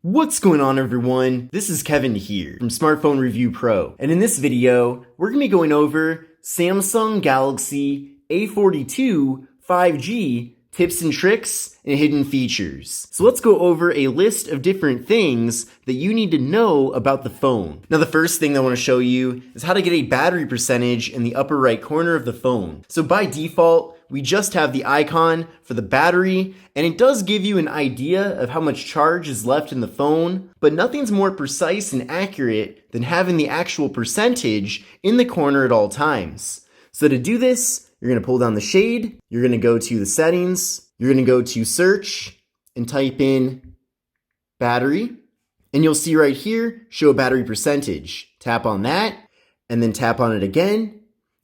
What's going on, everyone? This is Kevin here from Smartphone Review Pro, and in this video, we're going to be going over Samsung Galaxy A42 5G tips and tricks and hidden features. So let's go over a list of different things that you need to know about the phone. Now, the first thing I want to show you is how to get a battery percentage in the upper right corner of the phone. So by default, we just have the icon for the battery, and it does give you an idea of how much charge is left in the phone, but nothing's more precise and accurate than having the actual percentage in the corner at all times. So to do this, you're going to pull down the shade, you're going to go to the settings, you're going to go to search and type in battery, and you'll see right here, show battery percentage. Tap on that, and then tap on it again,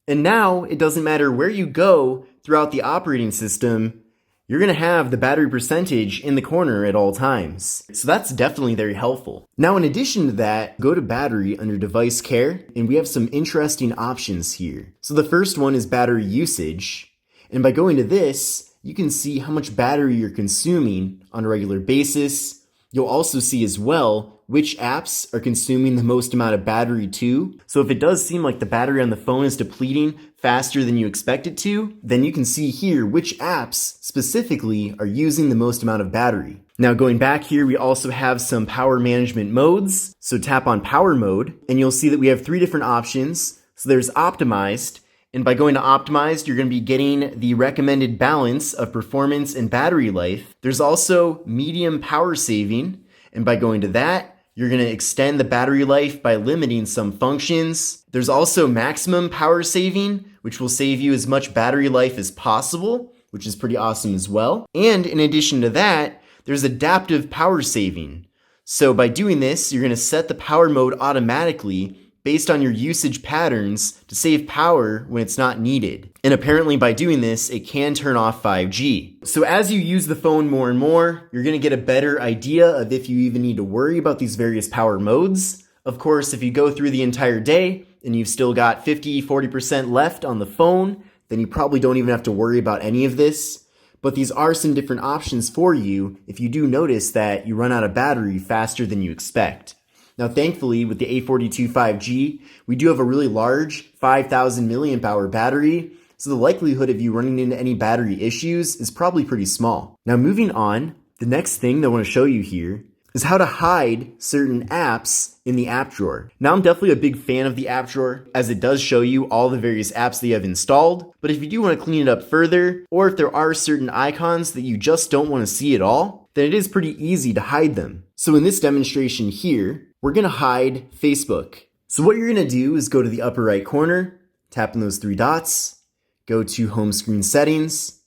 and now it doesn't matter where you go throughout the operating system, you're going to have the battery percentage in the corner at all times. So that's definitely very helpful. Now, in addition to that, go to battery under device care, and we have some interesting options here. So the first one is battery usage. And by going to this, you can see how much battery you're consuming on a regular basis. You'll also see as well which apps are consuming the most amount of battery too. So if it does seem like the battery on the phone is depleting faster than you expect it to, then you can see here which apps specifically are using the most amount of battery. Now going back here, we also have some power management modes. So tap on power mode and you'll see that we have three different options. So there's optimized, and by going to optimized, you're going to be getting the recommended balance of performance and battery life. There's also medium power saving, and by going to that, you're going to extend the battery life by limiting some functions. There's also maximum power saving, which will save you as much battery life as possible, which is pretty awesome as well. And in addition to that, there's adaptive power saving. So by doing this, you're going to set the power mode automatically based on your usage patterns to save power when it's not needed. And apparently by doing this, it can turn off 5G. So as you use the phone more and more, you're going to get a better idea of if you even need to worry about these various power modes. Of course, if you go through the entire day and you've still got 50-40% left on the phone, then you probably don't even have to worry about any of this. But these are some different options for you if you do notice that you run out of battery faster than you expect. Now, thankfully, with the A42 5G, we do have a really large 5,000 milliamp hour battery, so the likelihood of you running into any battery issues is probably pretty small. Now, moving on, the next thing that I want to show you here is how to hide certain apps in the app drawer. Now, I'm definitely a big fan of the app drawer, as it does show you all the various apps that you have installed, but if you do want to clean it up further, or if there are certain icons that you just don't want to see at all, then it is pretty easy to hide them. So in this demonstration here, we're going to hide Facebook. So what you're going to do is go to the upper right corner, tap on those three dots, go to home screen settings,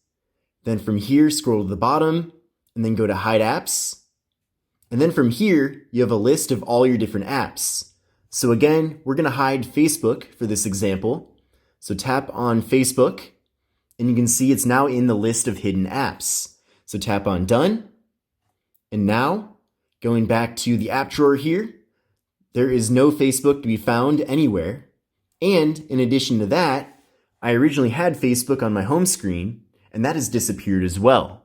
then from here scroll to the bottom, and then go to hide apps. And then from here, you have a list of all your different apps. So again, we're going to hide Facebook for this example. So tap on Facebook, and you can see it's now in the list of hidden apps. So tap on done. And now, going back to the app drawer here, there is no Facebook to be found anywhere. And in addition to that, I originally had Facebook on my home screen, and that has disappeared as well.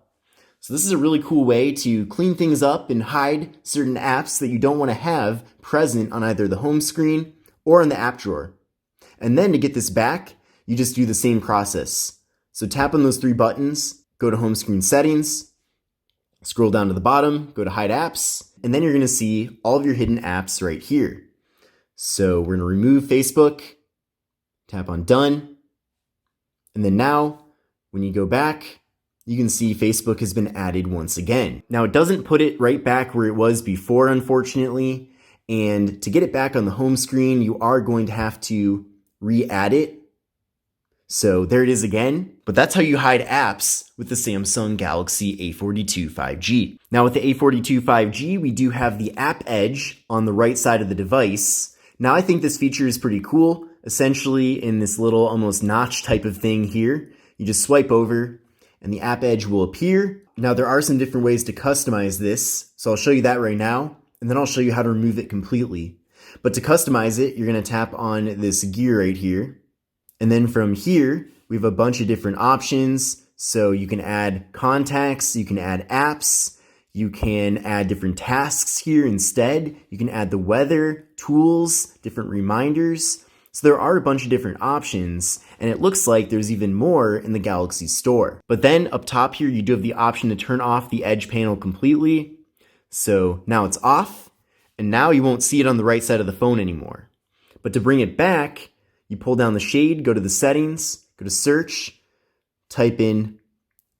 So this is a really cool way to clean things up and hide certain apps that you don't want to have present on either the home screen or in the app drawer. And then to get this back, you just do the same process. So tap on those three buttons, go to home screen settings, scroll down to the bottom, go to hide apps, and then you're going to see all of your hidden apps right here. So we're going to remove Facebook, tap on done, and then now when you go back, you can see Facebook has been added once again. Now it doesn't put it right back where it was before, unfortunately, and to get it back on the home screen, you are going to have to re-add it. So there it is again, but that's how you hide apps with the Samsung Galaxy A42 5G. Now with the A42 5G, we do have the app edge on the right side of the device. Now I think this feature is pretty cool. Essentially in this little almost notch type of thing here, you just swipe over and the app edge will appear. Now there are some different ways to customize this, so I'll show you that right now, and then I'll show you how to remove it completely. But to customize it, you're going to tap on this gear right here. And then from here, we have a bunch of different options. So you can add contacts, you can add apps, You can add different tasks here instead. You can add the weather, tools, different reminders. So there are a bunch of different options, and it looks like there's even more in the Galaxy store. But then up top here, you do have the option to turn off the edge panel completely. So now it's off, and now you won't see it on the right side of the phone anymore. But to bring it back, you pull down the shade, go to the settings, go to search, type in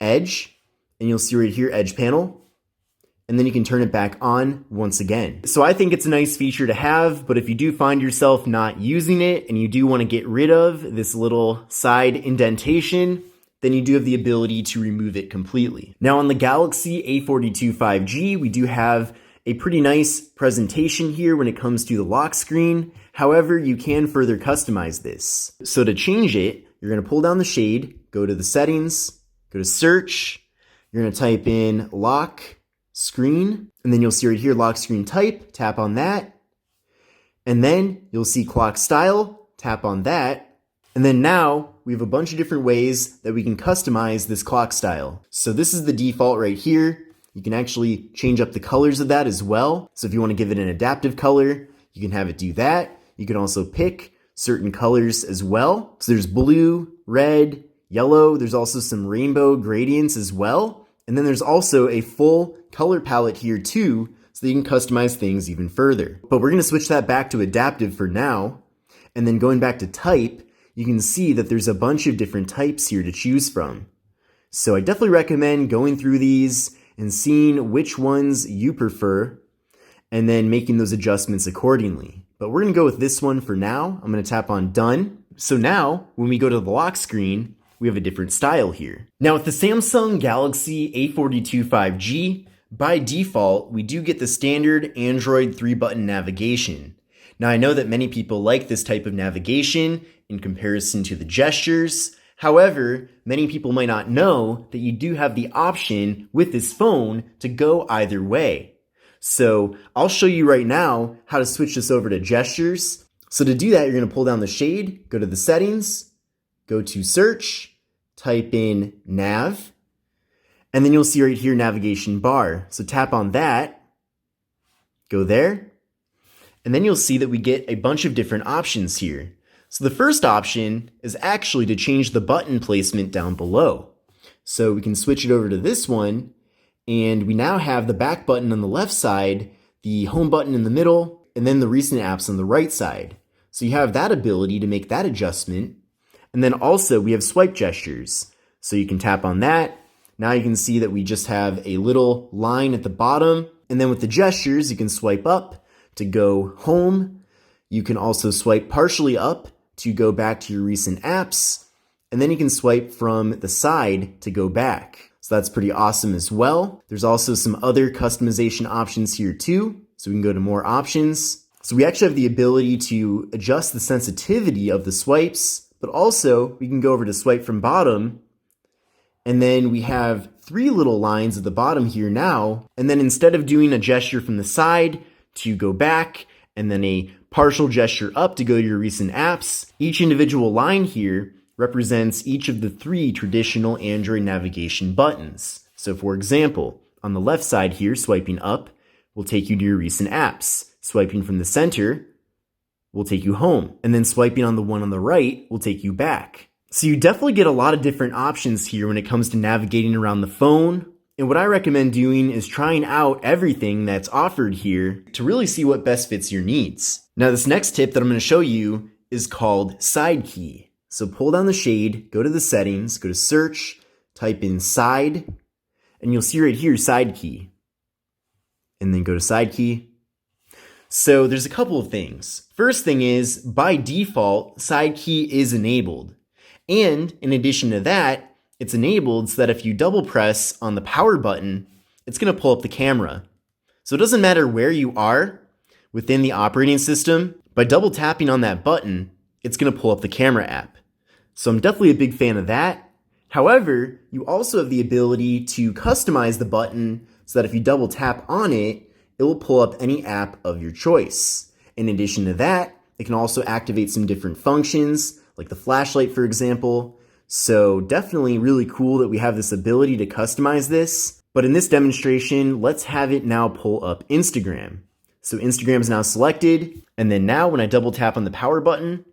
edge, and you'll see right here, edge panel. And then you can turn it back on once again. So I think it's a nice feature to have, but if you do find yourself not using it and you do want to get rid of this little side indentation, then you do have the ability to remove it completely. Now on the Galaxy A42 5G, we do have a pretty nice presentation here when it comes to the lock screen. However, you can further customize this. So to change it, you're going to pull down the shade, go to the settings, go to search, you're going to type in lock screen, and then you'll see right here lock screen type, tap on that, and then you'll see clock style, tap on that, and then now we have a bunch of different ways that we can customize this clock style. So this is the default right here. You can actually change up the colors of that as well. So if you want to give it an adaptive color, you can have it do that. You can also pick certain colors as well. So there's blue, red, yellow. There's also some rainbow gradients as well. And then there's also a full color palette here too, so that you can customize things even further. But we're going to switch that back to adaptive for now. And then going back to type, you can see that there's a bunch of different types here to choose from. So I definitely recommend going through these and seeing which ones you prefer and then making those adjustments accordingly. But we're going to go with this one for now. I'm going to tap on done. So now when we go to the lock screen, we have a different style here. Now with the Samsung Galaxy A42 5G, by default, we do get the standard Android 3-button navigation. Now I know that many people like this type of navigation in comparison to the gestures. However, many people might not know that you do have the option with this phone to go either way. So I'll show you right now how to switch this over to gestures. So to do that, you're going to pull down the shade, go to the settings, go to search, type in nav, and then you'll see right here navigation bar. So tap on that, go there, and then you'll see that we get a bunch of different options here. So the first option is actually to change the button placement down below. So we can switch it over to this one, and we now have the back button on the left side, the home button in the middle, and then the recent apps on the right side. So you have that ability to make that adjustment. And then also we have swipe gestures. So you can tap on that. Now you can see that we just have a little line at the bottom. And then with the gestures, you can swipe up to go home. You can also swipe partially up to go back to your recent apps. And then you can swipe from the side to go back. So that's pretty awesome as well. There's also some other customization options here too. So we can go to more options. So we actually have the ability to adjust the sensitivity of the swipes, but also we can go over to swipe from bottom, and then we have 3 little lines at the bottom here now. And then instead of doing a gesture from the side to go back, and then a partial gesture up to go to your recent apps, each individual line here represents each of the 3 traditional Android navigation buttons. So for example, on the left side here, swiping up will take you to your recent apps. Swiping from the center will take you home. And then swiping on the one on the right will take you back. So you definitely get a lot of different options here when it comes to navigating around the phone. And what I recommend doing is trying out everything that's offered here to really see what best fits your needs. Now this next tip that I'm going to show you is called side key. So pull down the shade, go to the settings, go to search, type in side, and you'll see right here side key. And then go to side key. So there's a couple of things. First thing is, by default, side key is enabled. And in addition to that, it's enabled so that if you double press on the power button, it's going to pull up the camera. So it doesn't matter where you are within the operating system, by double tapping on that button, it's going to pull up the camera app. So I'm definitely a big fan of that. However, you also have the ability to customize the button so that if you double tap on it, it will pull up any app of your choice. In addition to that, it can also activate some different functions, like the flashlight, for example. So definitely really cool that we have this ability to customize this. But in this demonstration, let's have it now pull up Instagram. So Instagram is now selected, and then now when I double tap on the power button,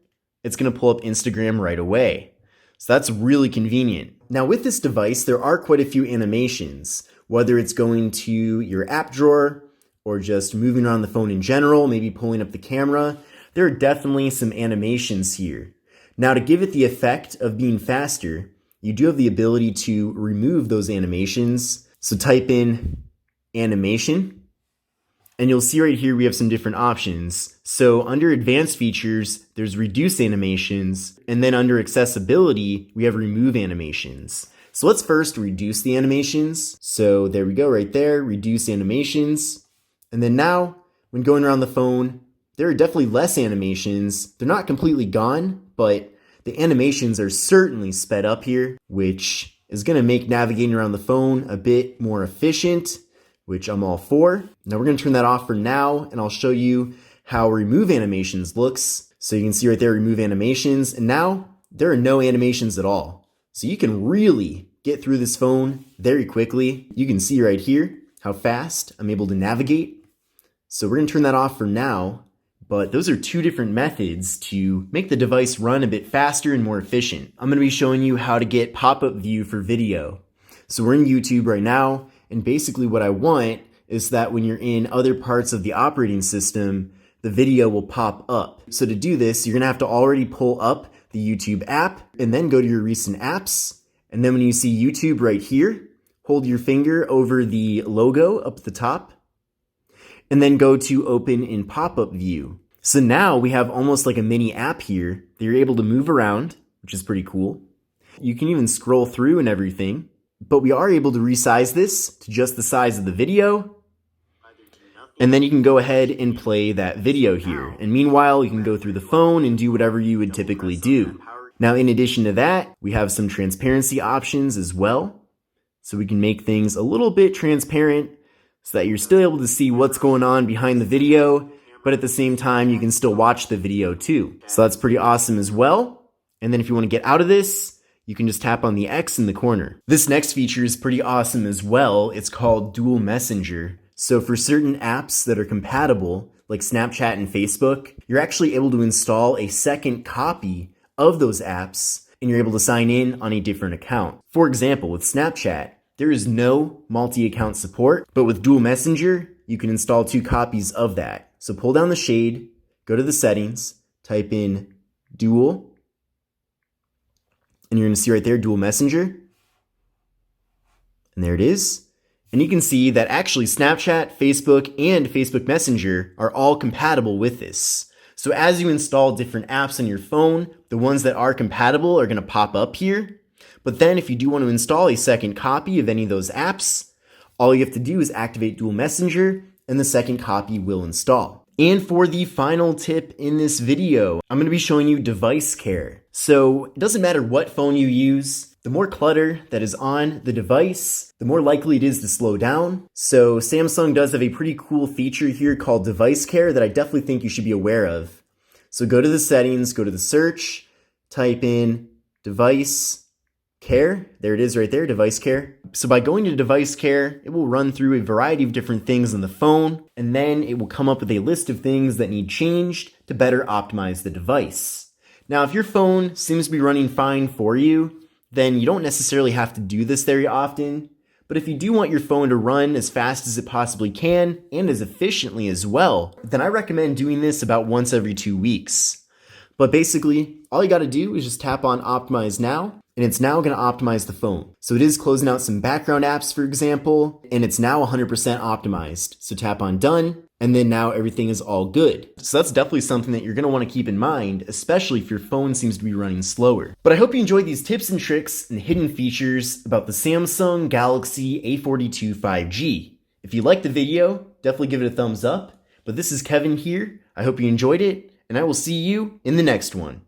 it's gonna pull up Instagram right away. So that's really convenient. Now with this device, there are quite a few animations, whether it's going to your app drawer or just moving around the phone in general, maybe pulling up the camera. There are definitely some animations here. Now to give it the effect of being faster, you do have the ability to remove those animations. So type in animation, and you'll see right here we have some different options. So under advanced features, there's reduce animations, and then under accessibility, we have remove animations. So let's first reduce the animations. So there we go right there, reduce animations. And then now, when going around the phone, there are definitely less animations. They're not completely gone, but the animations are certainly sped up here, which is gonna make navigating around the phone a bit more efficient, which I'm all for. Now we're gonna turn that off for now, and I'll show you how remove animations looks. So you can see right there, remove animations, and now there are no animations at all. So you can really get through this phone very quickly. You can see right here how fast I'm able to navigate. So we're gonna turn that off for now, but those are two different methods to make the device run a bit faster and more efficient. I'm gonna be showing you how to get pop-up view for video. So we're in YouTube right now, and basically what I want is that when you're in other parts of the operating system, the video will pop up. So to do this, you're gonna have to already pull up the YouTube app and then go to your recent apps. And then when you see YouTube right here, hold your finger over the logo up at the top and then go to open in pop-up view. So now we have almost like a mini app here that you're able to move around, which is pretty cool. You can even scroll through and everything, but we are able to resize this to just the size of the video. And then you can go ahead and play that video here. And meanwhile, you can go through the phone and do whatever you would typically do. Now, in addition to that, we have some transparency options as well. So we can make things a little bit transparent so that you're still able to see what's going on behind the video, but at the same time, you can still watch the video too. So that's pretty awesome as well. And then if you want to get out of this, you can just tap on the X in the corner. This next feature is pretty awesome as well. It's called Dual Messenger. So for certain apps that are compatible, like Snapchat and Facebook, you're actually able to install a second copy of those apps, and you're able to sign in on a different account. For example, with Snapchat, there is no multi-account support, but with Dual Messenger, you can install 2 copies of that. So pull down the shade, go to the settings, type in Dual, and you're gonna see right there, Dual Messenger. And there it is. And you can see that actually Snapchat, Facebook, and Facebook Messenger are all compatible with this. So as you install different apps on your phone, the ones that are compatible are gonna pop up here. But then if you do want to install a second copy of any of those apps, all you have to do is activate Dual Messenger and the second copy will install. And for the final tip in this video, I'm going to be showing you device care. So it doesn't matter what phone you use, the more clutter that is on the device, the more likely it is to slow down. So Samsung does have a pretty cool feature here called device care that I definitely think you should be aware of. So go to the settings, go to the search, type in device care. There it is right there, device care. So by going to device care, it will run through a variety of different things on the phone, and then it will come up with a list of things that need changed to better optimize the device. Now, if your phone seems to be running fine for you, then you don't necessarily have to do this very often. But if you do want your phone to run as fast as it possibly can and as efficiently as well, then I recommend doing this about once every 2 weeks. But basically, all you gotta do is just tap on Optimize Now, and it's now gonna optimize the phone. So it is closing out some background apps, for example, and it's now 100% optimized. So tap on Done, and then now everything is all good. So that's definitely something that you're gonna wanna keep in mind, especially if your phone seems to be running slower. But I hope you enjoyed these tips and tricks and hidden features about the Samsung Galaxy A42 5G. If you liked the video, definitely give it a thumbs up. But this is Kevin here. I hope you enjoyed it, and I will see you in the next one.